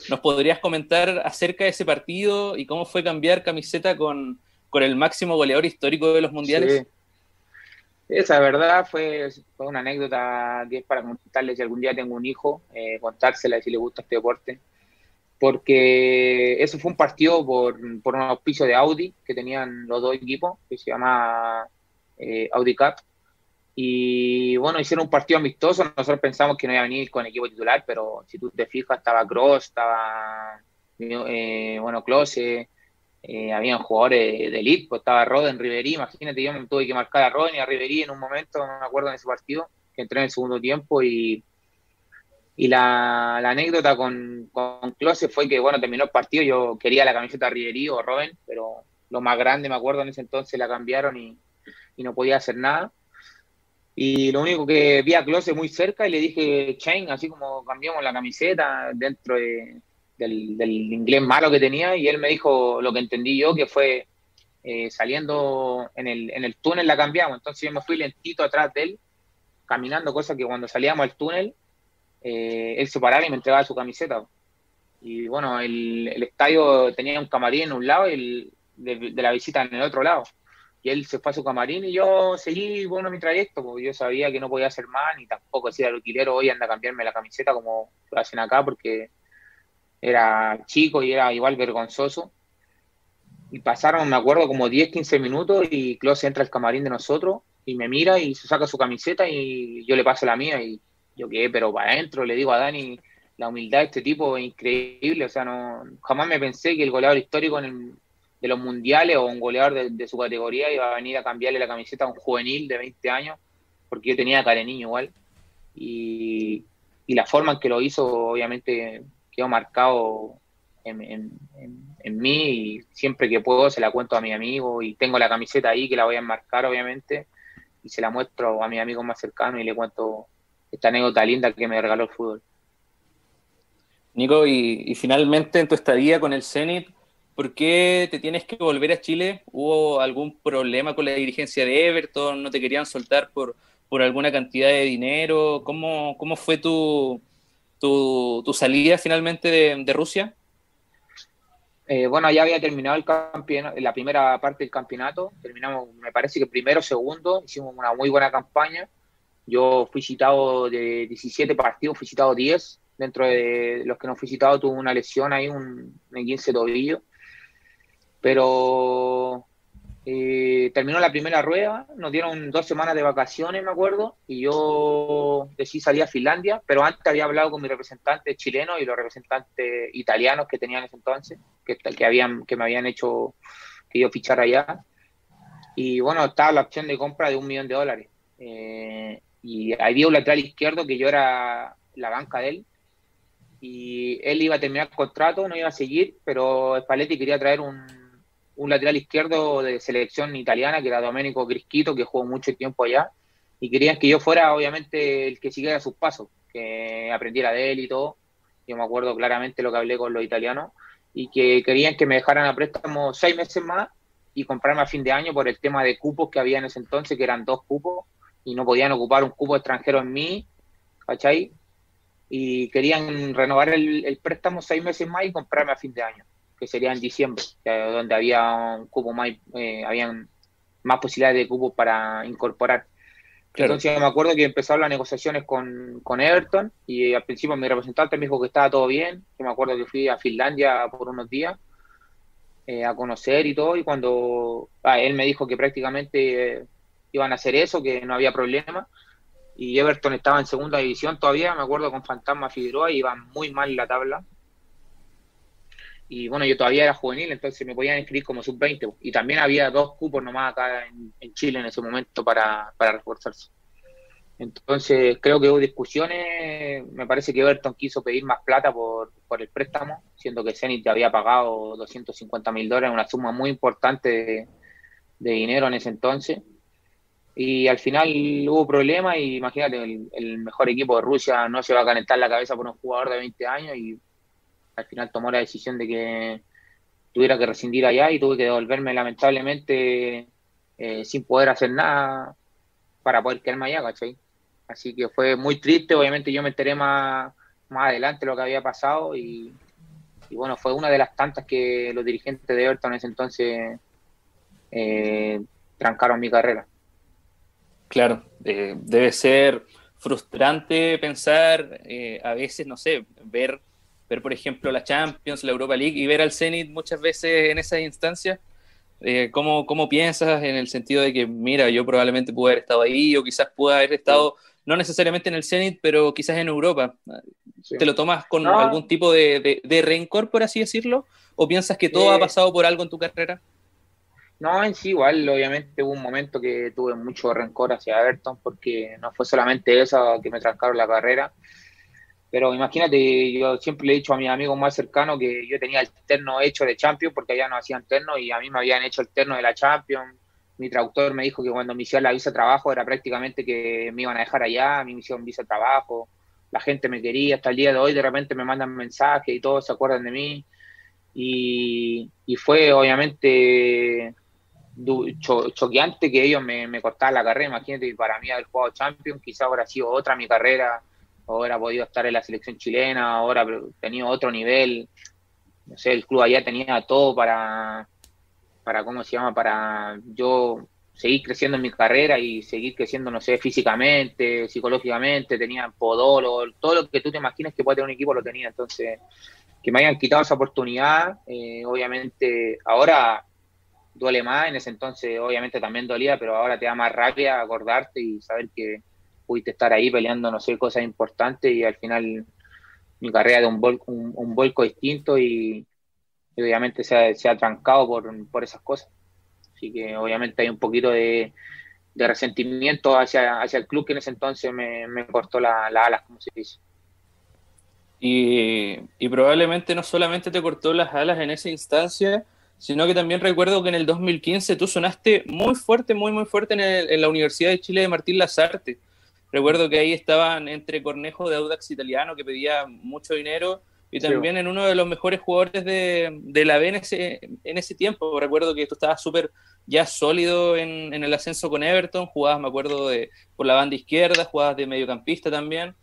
S3: ¿Nos podrías comentar acerca de ese partido y cómo fue cambiar camiseta con el máximo goleador histórico de los mundiales?
S4: Sí. Esa verdad fue una anécdota que es para contarle si algún día tengo un hijo, contársela si le gusta este deporte, porque eso fue un partido por un auspicio de Audi que tenían los dos equipos, que se llama Audi Cup, Y bueno, hicieron un partido amistoso. Nosotros pensamos que no iba a venir con equipo titular, pero si tú te fijas, estaba Kroos, estaba, bueno, Klose, habían jugadores de elite, pues estaba Rodden, Ribéry. Imagínate, yo me tuve que marcar a Rodden y a Ribéry en un momento, no me acuerdo en ese partido, que entré en el segundo tiempo. Y la anécdota con Klose fue que, bueno, terminó el partido, yo quería la camiseta de Ribéry o Robben, pero lo más grande, me acuerdo, en ese entonces la cambiaron y no podía hacer nada. Y lo único que vi a Klose muy cerca y le dije, Chain, así como cambiamos la camiseta dentro del inglés malo que tenía, y él me dijo lo que entendí yo, que fue saliendo en el túnel la cambiamos. Entonces yo me fui lentito atrás de él, caminando, cosa que cuando salíamos al túnel, él se paraba y me entregaba su camiseta. Y bueno, el estadio tenía un camarín en un lado y de la visita en el otro lado. Y él se fue a su camarín y yo seguí, bueno, mi trayecto, porque yo sabía que no podía hacer más, ni tampoco decir al utilero, hoy anda a cambiarme la camiseta como lo hacen acá, porque era chico y era igual vergonzoso. Y pasaron, me acuerdo, como 10 15 minutos y Klose entra al camarín de nosotros y me mira y se saca su camiseta y yo le paso la mía y yo quedé, pero para adentro, le digo a Dani, la humildad de este tipo es increíble, o sea, no jamás me pensé que el goleador histórico de los mundiales o un goleador de su categoría iba a venir a cambiarle la camiseta a un juvenil de 20 años, porque yo tenía cara de niño igual, y la forma en que lo hizo obviamente quedó marcado en mí, y siempre que puedo se la cuento a mi amigo y tengo la camiseta ahí que la voy a enmarcar obviamente y se la muestro a mis amigos más cercanos y le cuento esta anécdota linda que me regaló el fútbol.
S3: Nico, y finalmente en tu estadía con el Zenit, ¿por qué te tienes que volver a Chile? ¿Hubo algún problema con la dirigencia de Everton? ¿No te querían soltar por alguna cantidad de dinero? ¿Cómo fue tu salida finalmente de Rusia?
S4: Bueno, ya había terminado el campeonato, la primera parte del campeonato, terminamos, me parece que primero, segundo, hicimos una muy buena campaña. Yo fui citado de 17 partidos, fui citado 10. Dentro de los que no fui citado tuve una lesión ahí, un 15 tobillo. Pero terminó la primera rueda, nos dieron 2 semanas de vacaciones, me acuerdo, y yo decidí salir a Finlandia, pero antes había hablado con mis representantes chilenos y los representantes italianos que tenían en ese entonces, que me habían hecho que yo fichara allá. Y bueno, estaba la opción de compra de $1 millón. Y había un lateral izquierdo que yo era la banca de él, y él iba a terminar el contrato, no iba a seguir, pero Spalletti quería traer un lateral izquierdo de selección italiana, que era Domenico Grischito, que jugó mucho tiempo allá, y querían que yo fuera, obviamente, el que siguiera sus pasos, que aprendiera de él y todo. Yo me acuerdo claramente lo que hablé con los italianos, y que querían que me dejaran a préstamo 6 meses más y comprarme a fin de año por el tema de cupos que había en ese entonces, que eran 2 cupos, y no podían ocupar un cupo extranjero en mí, ¿cachai? Y querían renovar el préstamo 6 meses más y comprarme a fin de año, que sería en diciembre, donde había un cupo más, habían más posibilidades de cupos para incorporar. Claro. Entonces yo me acuerdo que empezaron las negociaciones con Everton y al principio mi representante me dijo que estaba todo bien. Yo me acuerdo que fui a Finlandia por unos días a conocer y todo, y cuando él me dijo que prácticamente iban a hacer eso, que no había problema. Y Everton estaba en segunda división todavía, me acuerdo, con Fantasma Figueroa, y iban muy mal en la tabla. Y bueno, yo todavía era juvenil, entonces me podían inscribir como sub-20. Y también había 2 cupos nomás acá en Chile en ese momento para reforzarse. Entonces creo que hubo discusiones, me parece que Everton quiso pedir más plata por el préstamo, siendo que Zenit había pagado $250.000, una suma muy importante de dinero en ese entonces. Y al final hubo problemas y imagínate, el mejor equipo de Rusia no se va a calentar la cabeza por un jugador de 20 años y al final tomó la decisión de que tuviera que rescindir allá y tuve que devolverme lamentablemente sin poder hacer nada para poder quedarme allá, ¿cachai? Así que fue muy triste, obviamente yo me enteré más adelante lo que había pasado y bueno, fue una de las tantas que los dirigentes de Everton en ese entonces trancaron mi carrera.
S3: Claro, debe ser frustrante pensar, a veces, no sé, ver por ejemplo la Champions, la Europa League y ver al Zenit muchas veces en esas instancias, ¿Cómo piensas en el sentido de que, mira, yo probablemente pude haber estado ahí o quizás pude haber estado, no necesariamente en el Zenit, pero quizás en Europa?
S4: Sí.
S3: ¿Te lo tomas con
S4: No,
S3: algún tipo de rencor, por así decirlo? ¿O piensas que todo ha pasado por algo en tu carrera?
S4: no, en sí, igual, obviamente hubo un momento que tuve mucho rencor hacia Everton porque no fue solamente eso que me trancaron la carrera, pero imagínate, yo siempre le he dicho a mis amigos más cercanos que yo tenía el terno hecho de Champions porque allá no hacían terno y a mí me habían hecho el terno de la Champions. Mi traductor me dijo que cuando me hicieron la visa de trabajo era prácticamente que me iban a dejar allá, a mí me hicieron visa de trabajo, la gente me quería, hasta el día de hoy de repente me mandan mensajes y todos se acuerdan de mí y fue obviamente choqueante que ellos me cortaran la carrera. Imagínate que para mí haber jugado Champions quizá habrá sido otra mi carrera, ahora podido estar en la selección chilena, ahora tenido otro nivel, no sé, el club allá tenía todo ¿cómo se llama? Para yo seguir creciendo en mi carrera y seguir creciendo, no sé, físicamente, psicológicamente, tenía podólogo, todo lo que tú te imagines que puede tener un equipo lo tenía, entonces que me hayan quitado esa oportunidad, obviamente ahora duele más, en ese entonces obviamente también dolía, pero ahora te da más rabia acordarte y saber que pudiste estar ahí peleando, no sé, cosas importantes y al final mi carrera de un vuelco distinto y obviamente se ha trancado por esas cosas. Así que obviamente hay un poquito de resentimiento hacia el club que en ese entonces me cortó la alas, como se dice.
S3: Y probablemente no solamente te cortó las alas en esa instancia, sino que también recuerdo que en el 2015 tú sonaste muy fuerte, muy fuerte en la Universidad de Chile de Martín Lazarte. Recuerdo que ahí estaban entre Cornejo de Audax Italiano, que pedía mucho dinero, y
S4: Sí,
S3: también en uno de los mejores jugadores de la B en ese tiempo. Recuerdo que tú estabas súper ya sólido en el ascenso con Everton, jugabas, me acuerdo, por la banda izquierda, jugabas de mediocampista también.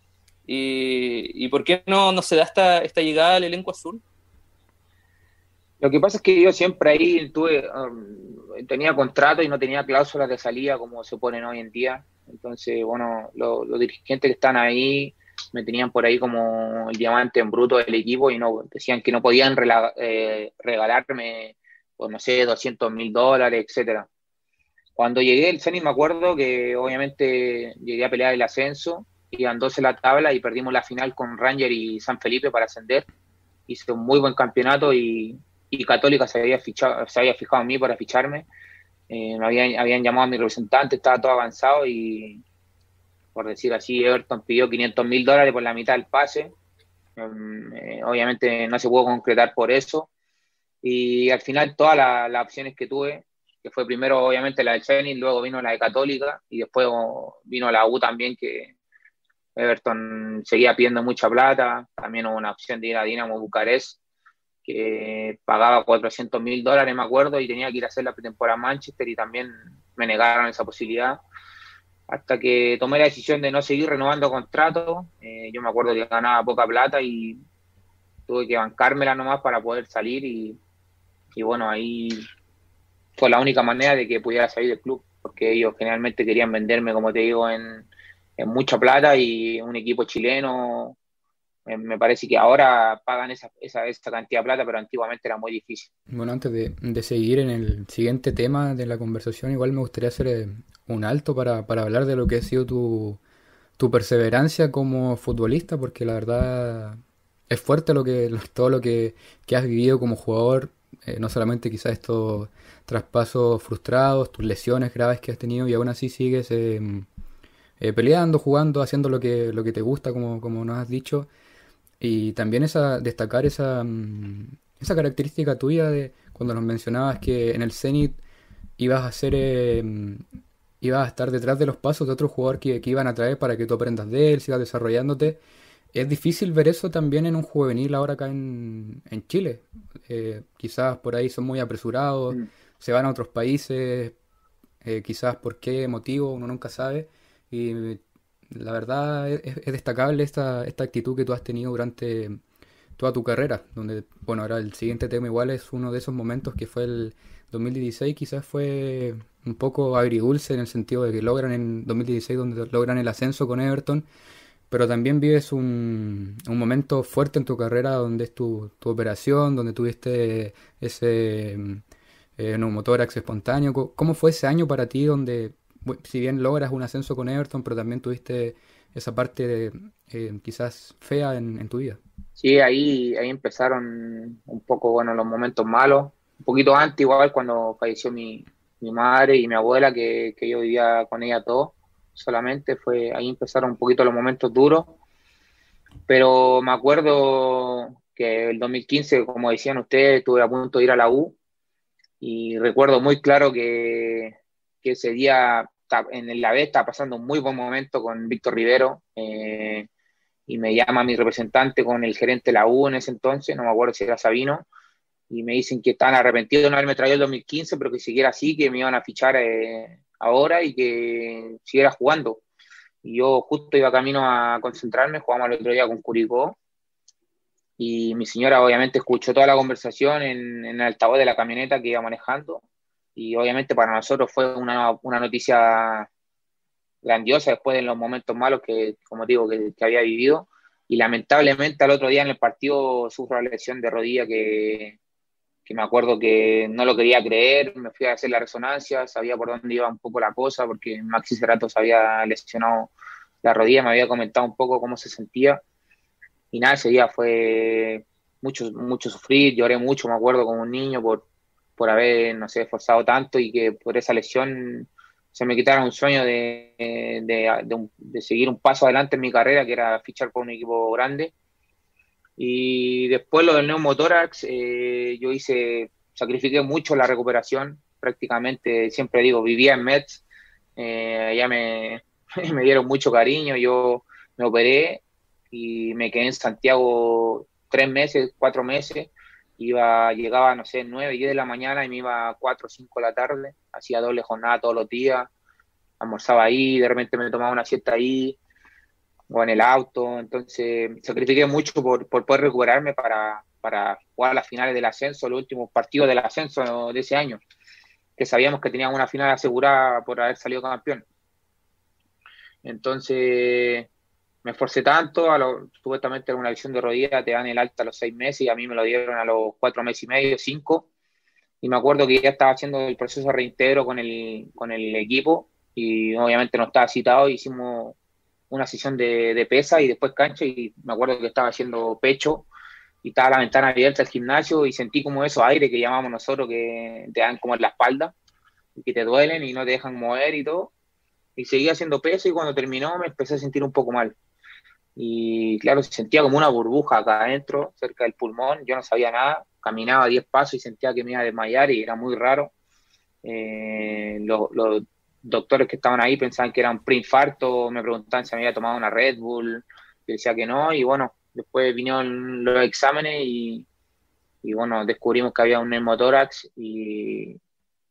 S3: ¿Y por qué no se da esta llegada al elenco azul?
S4: lo que pasa es que yo siempre ahí tenía contrato y no tenía cláusulas de salida como se ponen hoy en día. Entonces, bueno, los dirigentes que están ahí me tenían por ahí como el diamante en bruto del equipo y no decían que no podían regalarme, pues no sé, $200.000, etcétera. Cuando llegué al Zenit me acuerdo que obviamente llegué a pelear el ascenso, iban 12 la tabla y perdimos la final con Ranger y San Felipe para ascender. Hice un muy buen campeonato y Católica se había fijado en mí para ficharme. Habían llamado a mi representante, estaba todo avanzado y, por decir así, Everton pidió $500.000 por la mitad del pase. Obviamente no se pudo concretar por eso. Y al final todas las opciones que tuve, que fue primero obviamente la del Zenit, luego vino la de Católica y después vino la U también, que Everton seguía pidiendo mucha plata. También hubo una opción de ir a Dinamo Bucarest, que pagaba $400.000, me acuerdo, y tenía que ir a hacer la pretemporada en Manchester y también me negaron esa posibilidad. Hasta que tomé la decisión de no seguir renovando contrato. Yo me acuerdo que ganaba poca plata y tuve que bancármela nomás para poder salir y bueno, ahí fue la única manera de que pudiera salir del club, porque ellos generalmente querían venderme, como te digo, en mucha plata y un equipo chileno. Me parece que ahora pagan esa cantidad de plata, pero antiguamente era muy difícil.
S2: Bueno, antes de seguir en el siguiente tema de la conversación, igual me gustaría hacer un alto para hablar de lo que ha sido tu perseverancia como futbolista, porque la verdad es fuerte todo lo que has vivido como jugador, no solamente quizás estos traspasos frustrados, tus lesiones graves que has tenido y aún así sigues peleando, jugando, haciendo lo que te gusta, como nos has dicho. Y también destacar esa característica tuya de cuando nos mencionabas que en el Zenit ibas a ser, ibas a estar detrás de los pasos de otro jugador que iban a traer para que tú aprendas de él, sigas desarrollándote. Es difícil ver eso también en un juvenil ahora acá en Chile. Quizás por ahí son muy apresurados,
S4: Mm.
S2: se van a otros países, quizás por qué motivo, uno nunca sabe. Y la verdad es destacable esta actitud que tú has tenido durante toda tu carrera, donde, bueno, ahora el siguiente tema igual es uno de esos momentos que fue el 2016, quizás fue un poco agridulce en el sentido de que logran en 2016, donde logran el ascenso con Everton, pero también vives un momento fuerte en tu carrera donde es tu operación, donde tuviste neumotórax espontáneo. ¿Cómo fue ese año para ti donde, si bien logras un ascenso con Everton, pero también tuviste esa parte quizás fea en tu vida?
S4: Sí, ahí empezaron un poco, bueno, los momentos malos. Un poquito antes, igual, cuando falleció mi madre y mi abuela, que yo vivía con ella todo, solamente ahí empezaron un poquito los momentos duros. Pero me acuerdo que el 2015, como decían ustedes, estuve a punto de ir a la U y recuerdo muy claro que ese día en la B estaba pasando un muy buen momento con Víctor Rivero, y me llama mi representante con el gerente de la U en ese entonces, no me acuerdo si era Sabino, y me dicen que estaban arrepentidos de no haberme traído el 2015, pero que siguiera así, que me iban a fichar ahora y que siguiera jugando. Y yo justo iba camino a concentrarme, jugamos el otro día con Curicó, y mi señora obviamente escuchó toda la conversación en el altavoz de la camioneta que iba manejando, y obviamente para nosotros fue una noticia grandiosa después de los momentos malos que, como digo, que había vivido. Y lamentablemente al otro día en el partido sufro la lesión de rodilla que me acuerdo que no lo quería creer, me fui a hacer la resonancia, sabía por dónde iba un poco la cosa, porque Maxi Cerato se había lesionado la rodilla, me había comentado un poco cómo se sentía. Y nada, ese día fue mucho sufrir, lloré mucho, me acuerdo, como un niño por haber, no sé, esforzado tanto y que por esa lesión se me quitara un sueño de seguir un paso adelante en mi carrera, que era fichar por un equipo grande. Y después lo del neumotórax, yo sacrifiqué mucho la recuperación, prácticamente, siempre digo, vivía en Metz, allá me dieron mucho cariño, yo me operé y me quedé en Santiago 3 meses, 4 meses, llegaba, no sé, 9, 10 de la mañana y me iba a 4 o 5 de la tarde, hacía doble jornada todos los días, almorzaba ahí, de repente me tomaba una siesta ahí, o en el auto, entonces sacrifiqué mucho por poder recuperarme para jugar las finales del ascenso, los últimos partidos del ascenso de ese año, que sabíamos que teníamos una final asegurada por haber salido campeón. Entonces me esforcé tanto, supuestamente una lesión de rodilla te dan el alta a los 6 meses y a mí me lo dieron a los 4 meses y medio, 5, y me acuerdo que ya estaba haciendo el proceso de reintegro con el equipo y obviamente no estaba citado, hicimos una sesión de pesa y después cancha y me acuerdo que estaba haciendo pecho y estaba la ventana abierta al gimnasio y sentí como esos aires que llamamos nosotros que te dan como en la espalda y que te duelen y no te dejan mover y todo, y seguí haciendo peso y cuando terminó me empecé a sentir un poco mal y claro, se sentía como una burbuja acá adentro, cerca del pulmón, yo no sabía nada, caminaba 10 pasos y sentía que me iba a desmayar y era muy raro. Los doctores que estaban ahí pensaban que era un preinfarto, me preguntaban si me había tomado una Red Bull, yo decía que no, y bueno, después vinieron los exámenes y bueno, descubrimos que había un neumotórax y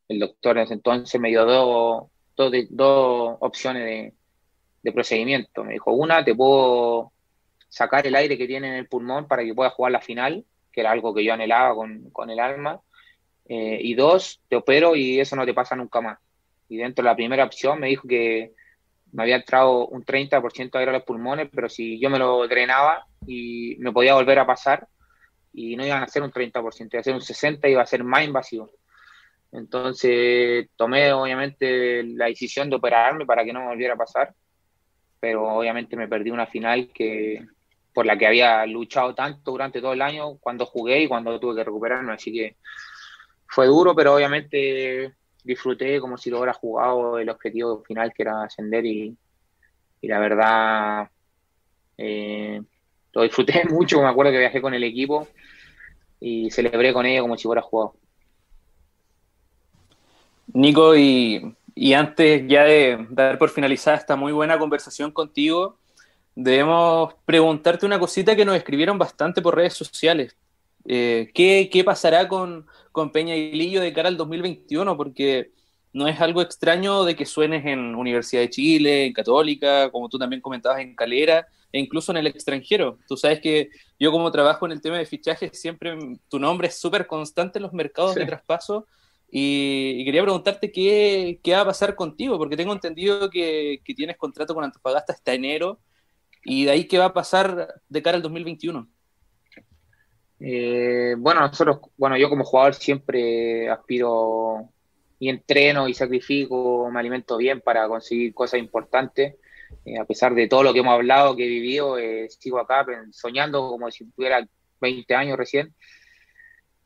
S4: el doctor en ese entonces me dio dos opciones de procedimiento. Me dijo, una, te puedo sacar el aire que tiene en el pulmón para que puedas jugar la final, que era algo que yo anhelaba con el alma, y dos, te opero y eso no te pasa nunca más. Y dentro de la primera opción me dijo que me había entrado un 30% de aire a los pulmones, pero si yo me lo drenaba y me podía volver a pasar, y no iban a ser un 30%, iba a ser un 60%, iba a ser más invasivo. Entonces tomé obviamente la decisión de operarme para que no me volviera a pasar, pero obviamente me perdí una final por la que había luchado tanto durante todo el año cuando jugué y cuando tuve que recuperarme, así que fue duro, pero obviamente disfruté como si lo hubiera jugado el objetivo final que era ascender y la verdad lo disfruté mucho, me acuerdo que viajé con el equipo y celebré con ellos como si hubiera jugado.
S3: Nico, y antes ya de dar por finalizada esta muy buena conversación contigo, debemos preguntarte una cosita que nos escribieron bastante por redes sociales. ¿Qué pasará con Peña y Lillo de cara al 2021? Porque no es algo extraño de que suenes en Universidad de Chile, en Católica, como tú también comentabas, en Calera, e incluso en el extranjero. Tú sabes que yo, como trabajo en el tema de fichajes, siempre tu nombre es súper constante en los mercados de traspaso, y quería preguntarte qué va a pasar contigo, porque tengo entendido que tienes contrato con Antofagasta hasta enero, y de ahí qué va a pasar de cara al 2021.
S4: Yo como jugador siempre aspiro y entreno y sacrifico, me alimento bien para conseguir cosas importantes. A pesar de todo lo que hemos hablado, que he vivido, sigo acá soñando como si tuviera 20 años recién.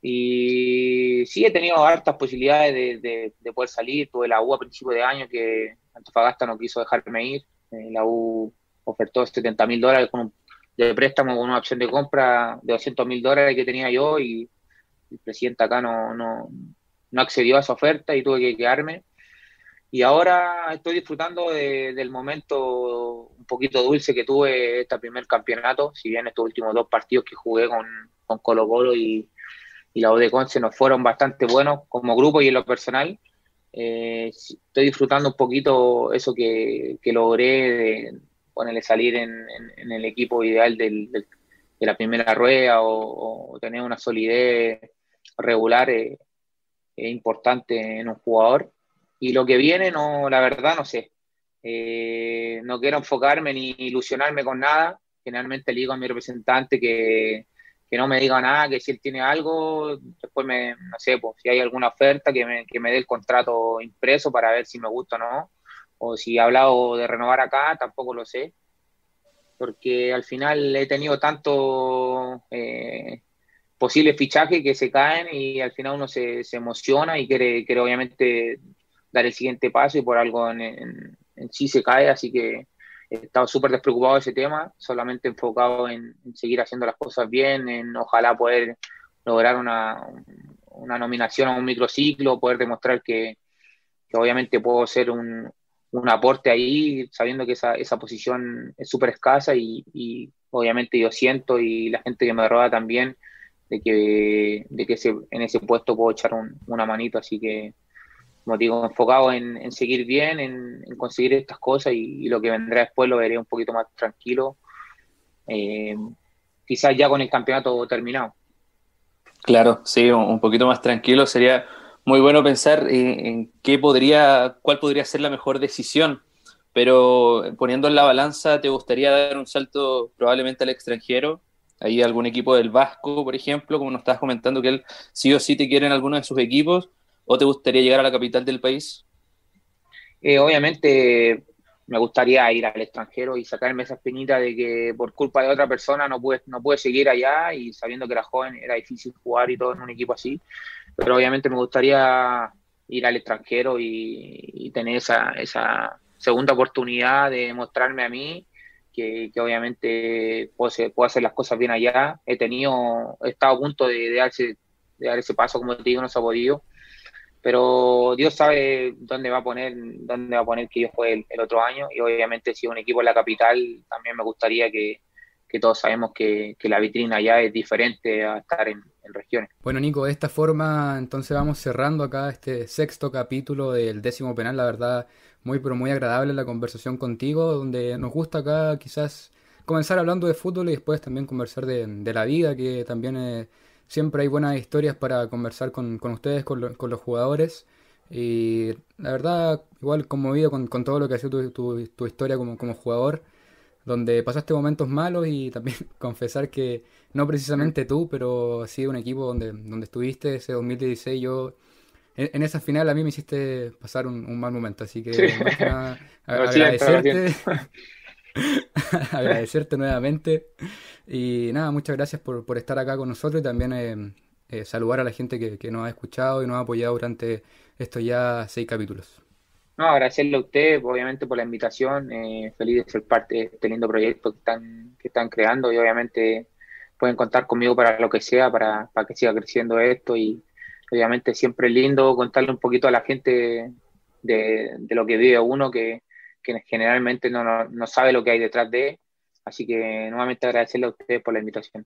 S4: Y sí, he tenido hartas posibilidades de poder salir. Tuve la U a principio de año que Antofagasta no quiso dejarme ir. La U ofertó $70.000 de préstamo con una opción de compra de $200.000 que tenía yo y el presidente acá no accedió a esa oferta y tuve que quedarme. Y ahora estoy disfrutando del momento un poquito dulce que tuve este primer campeonato, si bien estos últimos 2 partidos que jugué con Colo-Colo y la U de Conce nos fueron bastante buenos como grupo y en lo personal. Estoy disfrutando un poquito eso que logré de ponerle salir en el equipo ideal de la primera rueda o tener una solidez regular importante en un jugador. Y lo que viene, no, la verdad, no sé. No quiero enfocarme ni ilusionarme con nada. Generalmente le digo a mi representante que no me diga nada, que si él tiene algo, después no sé, pues, si hay alguna oferta, que me dé el contrato impreso para ver si me gusta o no. O si ha hablado de renovar acá, tampoco lo sé. Porque al final he tenido tantos posibles fichajes que se caen y al final uno se emociona y quiere obviamente dar el siguiente paso y por algo en sí se cae, así que he estado súper despreocupado de ese tema, solamente enfocado en seguir haciendo las cosas bien, en ojalá poder lograr una nominación a un microciclo, poder demostrar que obviamente puedo ser un aporte ahí, sabiendo que esa posición es súper escasa y obviamente yo siento y la gente que me rodea también de que en ese puesto puedo echar una manito, así que como digo, enfocado en seguir bien, en conseguir estas cosas y lo que vendrá después lo veré un poquito más tranquilo, eh, quizás ya con el campeonato terminado.
S3: Claro, sí, un poquito más tranquilo. Sería muy bueno pensar en cuál podría ser la mejor decisión. Pero poniendo en la balanza, ¿te gustaría dar un salto probablemente al extranjero? ¿Hay algún equipo del Vasco, por ejemplo, como nos estabas comentando que él sí o sí te quiere en alguno de sus equipos? ¿O te gustaría llegar a la capital del país?
S4: Obviamente me gustaría ir al extranjero y sacarme esa espinita de que por culpa de otra persona no pude seguir allá y sabiendo que era joven era difícil jugar y todo en un equipo así, pero obviamente me gustaría ir al extranjero y tener esa segunda oportunidad de mostrarme a mí que obviamente puedo hacer las cosas bien allá. He estado a punto de dar ese paso, como te digo, no se ha podido, pero Dios sabe dónde va a poner que yo juegue el otro año y obviamente si un equipo en la capital también me gustaría que todos sabemos que la vitrina ya es diferente a estar en regiones.
S2: Bueno, Nico, de esta forma entonces vamos cerrando acá este sexto capítulo del 10º penal. La verdad, muy pero muy agradable la conversación contigo, donde nos gusta acá quizás comenzar hablando de fútbol y después también conversar de la vida, que también siempre hay buenas historias para conversar con ustedes, con los jugadores. Y la verdad, igual conmovido con todo lo que ha sido tu historia como jugador, donde pasaste momentos malos y también confesar que no precisamente tú, pero sí un equipo donde estuviste ese 2016. En esa final a mí me hiciste pasar un mal momento, así
S4: Sí,
S2: que más que nada
S4: lo siento, lo siento.
S2: agradecerte, agradecerte nuevamente y nada, muchas gracias por estar acá con nosotros y también saludar a la gente que nos ha escuchado y nos ha apoyado durante estos ya 6 capítulos.
S4: No, agradecerle a usted, obviamente, por la invitación. Feliz de ser parte de este lindo proyecto que están creando y obviamente pueden contar conmigo para lo que sea, para que siga creciendo esto y obviamente siempre es lindo contarle un poquito a la gente de lo que vive uno que generalmente no sabe lo que hay detrás de. Así que nuevamente agradecerle a ustedes por la invitación.